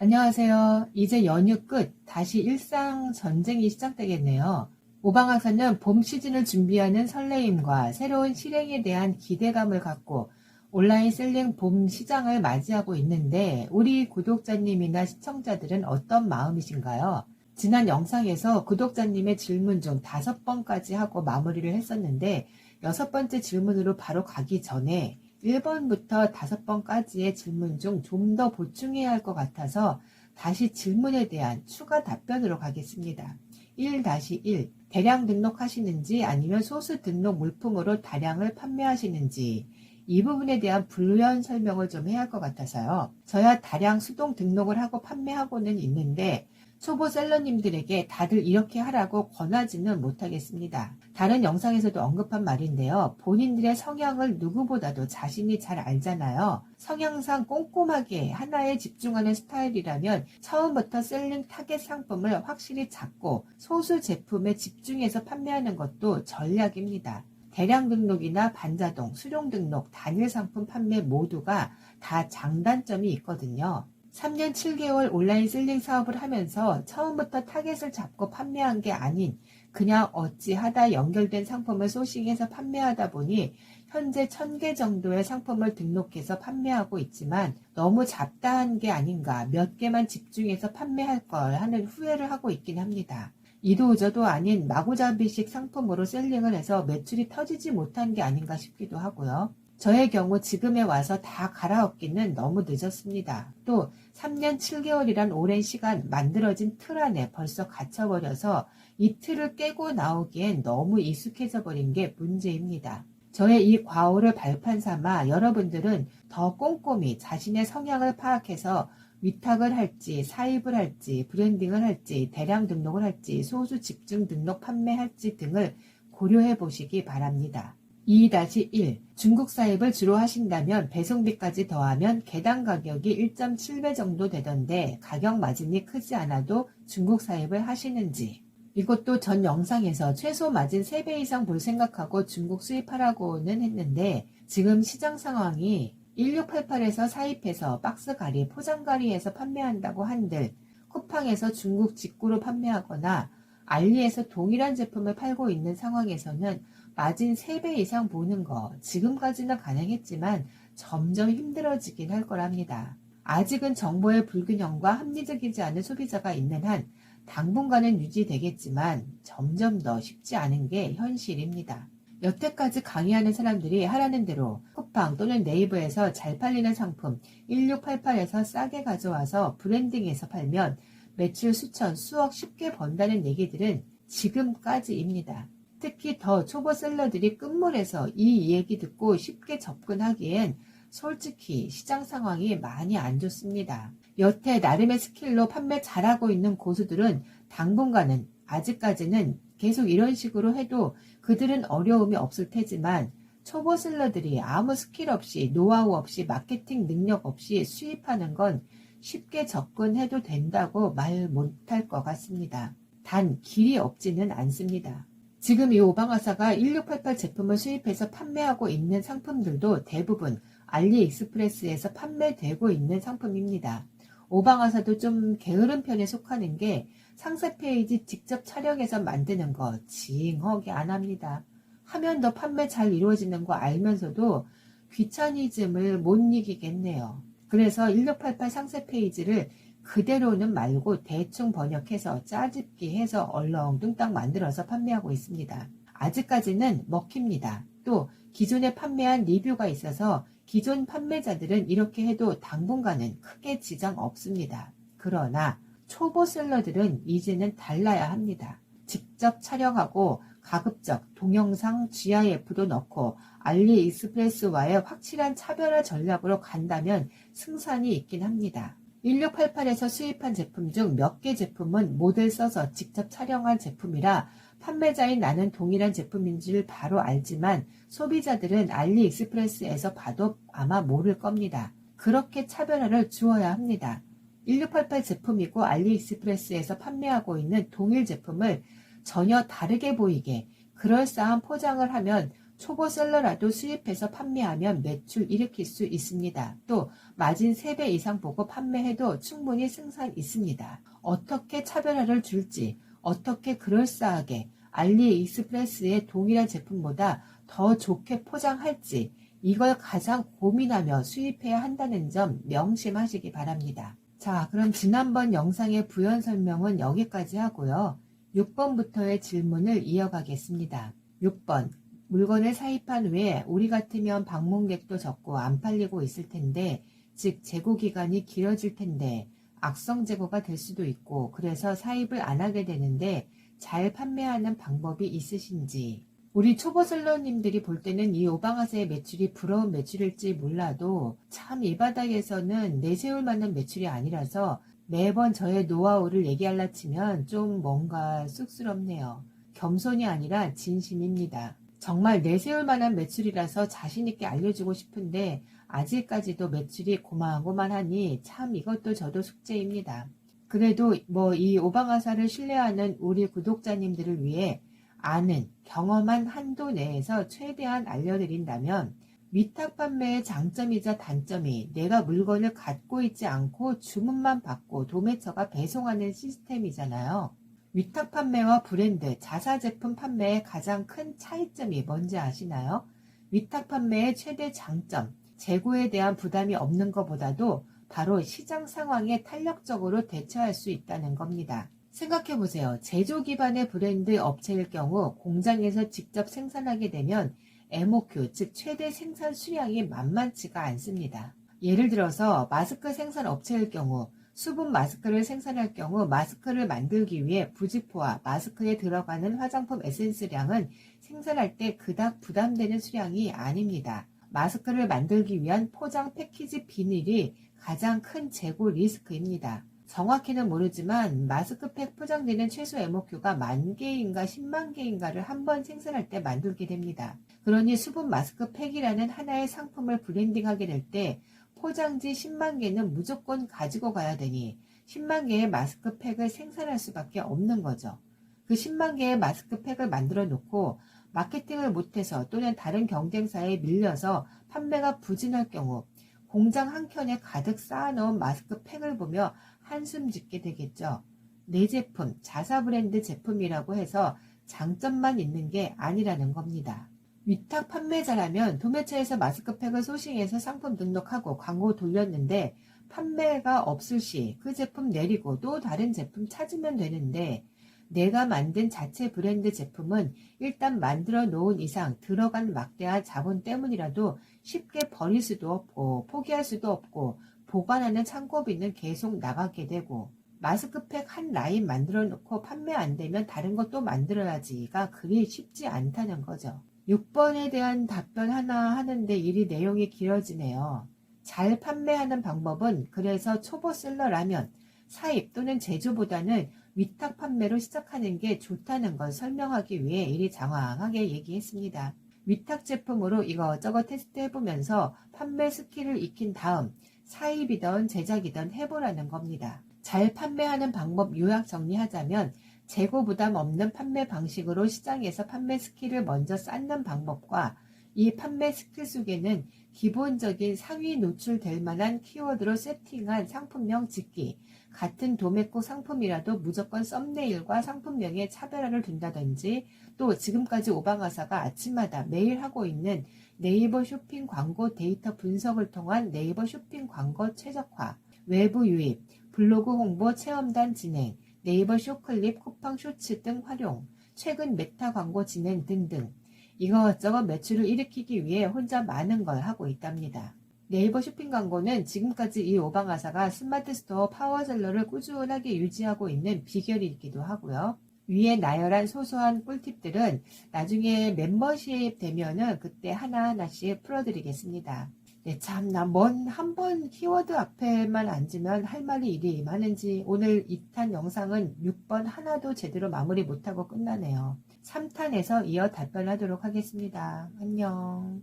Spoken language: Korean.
안녕하세요. 이제 연휴 끝, 다시 일상 전쟁이 시작되겠네요. 오방하사는 봄 시즌을 준비하는 설레임과 새로운 실행에 대한 기대감을 갖고 온라인 셀링 봄 시장을 맞이하고 있는데 우리 구독자님이나 시청자들은 어떤 마음이신가요? 지난 영상에서 구독자님의 질문 중 5번까지 하고 마무리를 했었는데 6번째 질문으로 바로 가기 전에 1번부터 5번까지의 질문 중 좀 더 보충해야 할 것 같아서 다시 질문에 대한 추가 답변으로 가겠습니다. 1-1. 대량 등록하시는지 아니면 소수 등록 물품으로 다량을 판매하시는지 이 부분에 대한 불연 설명을 좀 해야 할 것 같아서요. 저야 다량 수동 등록을 하고 판매하고는 있는데 초보 셀러님들에게 다들 이렇게 하라고 권하지는 못하겠습니다. 다른 영상에서도 언급한 말인데요. 본인들의 성향을 누구보다도 자신이 잘 알잖아요. 성향상 꼼꼼하게 하나에 집중하는 스타일이라면 처음부터 셀링 타겟 상품을 확실히 잡고 소수 제품에 집중해서 판매하는 것도 전략입니다. 대량 등록이나 반자동, 수령 등록, 단일 상품 판매 모두가 다 장단점이 있거든요. 3년 7개월 온라인 셀링 사업을 하면서 처음부터 타겟을 잡고 판매한 게 아닌 그냥 어찌하다 연결된 상품을 소싱해서 판매하다 보니 현재 1000개 정도의 상품을 등록해서 판매하고 있지만 너무 잡다한 게 아닌가, 몇 개만 집중해서 판매할 걸 하는 후회를 하고 있긴 합니다. 이도저도 아닌 마구잡이식 상품으로 셀링을 해서 매출이 터지지 못한 게 아닌가 싶기도 하고요. 저의 경우 지금에 와서 다 갈아엎기는 너무 늦었습니다. 또 3년 7개월이란 오랜 시간 만들어진 틀 안에 벌써 갇혀버려서 이 틀을 깨고 나오기엔 너무 익숙해져 버린 게 문제입니다. 저의 이 과오를 발판 삼아 여러분들은 더 꼼꼼히 자신의 성향을 파악해서 위탁을 할지, 사입을 할지, 브랜딩을 할지, 대량 등록을 할지, 소수 집중 등록 판매할지 등을 고려해 보시기 바랍니다. 2-1. 중국 사입을 주로 하신다면 배송비까지 더하면 개당 가격이 1.7배 정도 되던데 가격 마진이 크지 않아도 중국 사입을 하시는지. 이것도 전 영상에서 최소 마진 3배 이상 볼 생각하고 중국 수입하라고는 했는데 지금 시장 상황이 1688에서 사입해서 박스가리, 포장가리에서 판매한다고 한들 쿠팡에서 중국 직구로 판매하거나 알리에서 동일한 제품을 팔고 있는 상황에서는 마진 3배 이상 보는 거 지금까지는 가능했지만 점점 힘들어지긴 할 거랍니다. 아직은 정보의 불균형과 합리적이지 않은 소비자가 있는 한 당분간은 유지되겠지만 점점 더 쉽지 않은 게 현실입니다. 여태까지 강의하는 사람들이 하라는 대로 쿠팡 또는 네이버에서 잘 팔리는 상품 1688에서 싸게 가져와서 브랜딩해서 팔면 매출 수천, 수억 쉽게 번다는 얘기들은 지금까지입니다. 특히 더 초보 셀러들이 끝물에서 이 얘기 듣고 쉽게 접근하기엔 솔직히 시장 상황이 많이 안 좋습니다. 여태 나름의 스킬로 판매 잘하고 있는 고수들은 당분간은 아직까지는 계속 이런 식으로 해도 그들은 어려움이 없을 테지만 초보 셀러들이 아무 스킬 없이 노하우 없이 마케팅 능력 없이 수입하는 건 쉽게 접근해도 된다고 말 못할 것 같습니다. 단 길이 없지는 않습니다. 지금 이 오방하사가 1688 제품을 수입해서 판매하고 있는 상품들도 대부분 알리익스프레스에서 판매되고 있는 상품입니다. 오방하사도 좀 게으른 편에 속하는 게 상세 페이지 직접 촬영해서 만드는 거 징하게 안 합니다. 하면 더 판매 잘 이루어지는 거 알면서도 귀차니즘을 못 이기겠네요. 그래서 1688 상세 페이지를 그대로는 말고 대충 번역해서 짜집기 해서 얼렁뚱땅 만들어서 판매하고 있습니다. 아직까지는 먹힙니다. 또 기존에 판매한 리뷰가 있어서 기존 판매자들은 이렇게 해도 당분간은 크게 지장 없습니다. 그러나 초보 셀러들은 이제는 달라야 합니다. 직접 촬영하고 가급적 동영상 GIF도 넣고 알리익스프레스와의 확실한 차별화 전략으로 간다면 승산이 있긴 합니다. 1688에서 수입한 제품 중 몇 개 제품은 모델 써서 직접 촬영한 제품이라 판매자인 나는 동일한 제품인지를 바로 알지만 소비자들은 알리익스프레스에서 봐도 아마 모를 겁니다. 그렇게 차별화를 주어야 합니다. 1688 제품이고 알리익스프레스에서 판매하고 있는 동일 제품을 전혀 다르게 보이게 그럴싸한 포장을 하면 초보셀러라도 수입해서 판매하면 매출 일으킬 수 있습니다. 또 마진 3배 이상 보고 판매해도 충분히 승산 있습니다. 어떻게 차별화를 줄지, 어떻게 그럴싸하게 알리익스프레스의 동일한 제품보다 더 좋게 포장할지, 이걸 가장 고민하며 수입해야 한다는 점 명심하시기 바랍니다. 자, 그럼 지난번 영상의 부연 설명은 여기까지 하고요. 6번부터의 질문을 이어가겠습니다. 6번. 물건을 사입한 후에 우리 같으면 방문객도 적고 안 팔리고 있을 텐데, 즉 재고 기간이 길어질 텐데 악성 재고가 될 수도 있고 그래서 사입을 안 하게 되는데 잘 판매하는 방법이 있으신지. 우리 초보셀러님들이 볼 때는 이 오방아세의 매출이 부러운 매출일지 몰라도 참 이 바닥에서는 내세울 만한 매출이 아니라서 매번 저의 노하우를 얘기하려 치면 좀 뭔가 쑥스럽네요. 겸손이 아니라 진심입니다. 정말 내세울 만한 매출이라서 자신있게 알려주고 싶은데 아직까지도 매출이 고만고만하니 참 이것도 저도 숙제입니다. 그래도 이 오방아사를 신뢰하는 우리 구독자님들을 위해 아는 경험한 한도 내에서 최대한 알려드린다면 위탁 판매의 장점이자 단점이 내가 물건을 갖고 있지 않고 주문만 받고 도매처가 배송하는 시스템이잖아요. 위탁 판매와 브랜드, 자사 제품 판매의 가장 큰 차이점이 뭔지 아시나요? 위탁 판매의 최대 장점, 재고에 대한 부담이 없는 것보다도 바로 시장 상황에 탄력적으로 대처할 수 있다는 겁니다. 생각해보세요. 제조 기반의 브랜드 업체일 경우 공장에서 직접 생산하게 되면 MOQ, 즉 최대 생산 수량이 만만치가 않습니다. 예를 들어서 마스크 생산 업체일 경우 수분 마스크를 생산할 경우 마스크를 만들기 위해 부직포와 마스크에 들어가는 화장품 에센스량은 생산할 때 그닥 부담되는 수량이 아닙니다. 마스크를 만들기 위한 포장 패키지 비닐이 가장 큰 재고 리스크입니다. 정확히는 모르지만 마스크팩 포장되는 최소 MOQ가 10,000개인가 10만 개인가를 한 번 생산할 때 만들게 됩니다. 그러니 수분 마스크팩이라는 하나의 상품을 브랜딩하게 될 때 포장지 10만 개는 무조건 가지고 가야 되니 10만 개의 마스크팩을 생산할 수밖에 없는 거죠. 그 10만 개의 마스크팩을 만들어 놓고 마케팅을 못해서 또는 다른 경쟁사에 밀려서 판매가 부진할 경우 공장 한 켠에 가득 쌓아놓은 마스크팩을 보며 한숨 짓게 되겠죠. 내 제품, 자사 브랜드 제품이라고 해서 장점만 있는 게 아니라는 겁니다. 위탁 판매자라면 도매처에서 마스크팩을 소싱해서 상품 등록하고 광고 돌렸는데 판매가 없을 시 그 제품 내리고 또 다른 제품 찾으면 되는데 내가 만든 자체 브랜드 제품은 일단 만들어 놓은 이상 들어간 막대한 자본 때문이라도 쉽게 버릴 수도 없고 포기할 수도 없고 보관하는 창고비는 계속 나가게 되고 마스크팩 한 라인 만들어 놓고 판매 안 되면 다른 것도 만들어야지가 그리 쉽지 않다는 거죠. 6번에 대한 답변 하나 하는데 일이 내용이 길어지네요. 잘 판매하는 방법은 그래서 초보셀러라면 사입 또는 제조보다는 위탁 판매로 시작하는 게 좋다는 걸 설명하기 위해 일이 장황하게 얘기했습니다. 위탁 제품으로 이것저것 테스트해보면서 판매 스킬을 익힌 다음 사입이든 제작이든 해보라는 겁니다. 잘 판매하는 방법 요약 정리하자면 재고 부담 없는 판매 방식으로 시장에서 판매 스킬을 먼저 쌓는 방법과 이 판매 스킬 속에는 기본적인 상위 노출될 만한 키워드로 세팅한 상품명 짓기, 같은 도매코 상품이라도 무조건 썸네일과 상품명에 차별화를 둔다든지 또 지금까지 오방아사가 아침마다 매일 하고 있는 네이버 쇼핑 광고 데이터 분석을 통한 네이버 쇼핑 광고 최적화, 외부 유입, 블로그 홍보 체험단 진행, 네이버 쇼클립, 쿠팡 쇼츠 등 활용, 최근 메타 광고 진행 등등 이것저것 매출을 일으키기 위해 혼자 많은 걸 하고 있답니다. 네이버 쇼핑 광고는 지금까지 이 오방아사가 스마트 스토어 파워셀러를 꾸준하게 유지하고 있는 비결이기도 하고요. 위에 나열한 소소한 꿀팁들은 나중에 멤버십 되면은 그때 하나하나씩 풀어드리겠습니다. 네, 참나 한 번 키워드 앞에만 앉으면 할 말이 이리 많은지 오늘 2탄 영상은 6번 하나도 제대로 마무리 못하고 끝나네요. 3탄에서 이어 답변하도록 하겠습니다. 안녕.